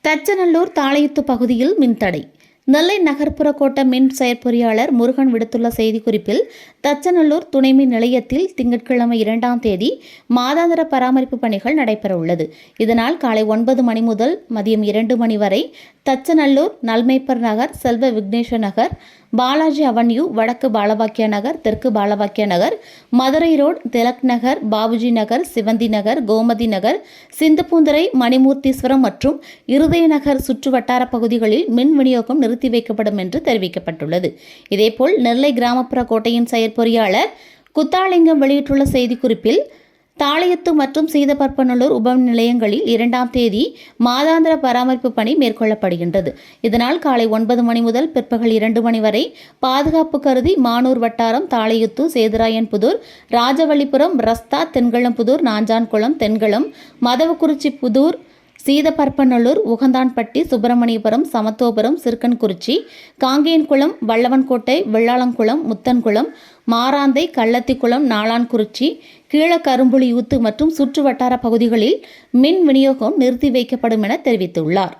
தச்சநல்லூர் தாளையுத்து பகுதியில் மின்தடை. நெல்லை நகர்ப்புற கோட்ட மின் செயற்பொறியாளர் முருகன் விடுத்துள்ள செய்திக்குறிப்பில், தச்சநல்லூர் துணை மின் நிலையத்தில் திங்கட்கிழமை 2ஆம் தேதி மாதாந்திர பராமரிப்பு பணிகள் நடைபெற உள்ளது. இதனால் காலை 9 மணி முதல் மதியம் 2 மணி வரை தச்சநல்லூர், நல்மேப்பர் நகர், செல்வ விக்னேஸ்வர நகர், பாலாஜி அவென்யூ, வடக்கு பாலபாக்கிய நகர், தெற்கு பாலபாக்கிய நகர், மதுரை ரோடு, திலக் நகர், பாபுஜி நகர், சிவந்தி நகர், கோமதி நகர், சிந்துப்பூந்துறை, மணிமூர்த்தீஸ்வரம் மற்றும் இருதய நகர் சுற்று வட்டார பகுதிகளில் மின் விநியோகம் நிறுத்தி வைக்கப்படும் என்று தெரிவிக்கப்பட்டுள்ளது. இதேபோல் நெல்லை கிராமப்புற கோட்டையின் செயற்பொறியாளர் குத்தாலிங்கம் வெளியிட்டுள்ள செய்திக்குறிப்பில், தாளையத்து மற்றும் சீதப்பரப்பநல்லூர் உப நிலையங்களில் 2ஆம் தேதி மாதாந்திர பராமரிப்பு பணி மேற்கொள்ளப்படுகின்றது. இதனால் காலை 9 மணி முதல் பிற்பகல் 2 மணி வரை பாதுகாப்பு கருதி மானூர் வட்டாரம், தாளையுத்து, சேதுராயன்புதூர், ராஜவள்ளிபுரம், ரஸ்தா, தென்களம்புதூர், நாஞ்சான்குளம், தென்களம், மதவக்குறிச்சி புதூர், சீதப்பரப்பநல்லூர், உகந்தான்பட்டி, சுப்பிரமணியபுரம், சமத்துவபுரம், சிறுக்கன்குறிச்சி, காங்கேயன்குளம், வல்லவன்கோட்டை, வெள்ளாளங்குளம், முத்தன்குளம், மாராந்தை, கள்ளத்திக்குளம், நாளான்குறிச்சி, கீழக்கரும்புலியூத்து மற்றும் சுற்று வட்டார பகுதிகளில் மின் விநியோகம் நிறுத்தி வைக்கப்படும் என தெரிவித்துள்ளார்.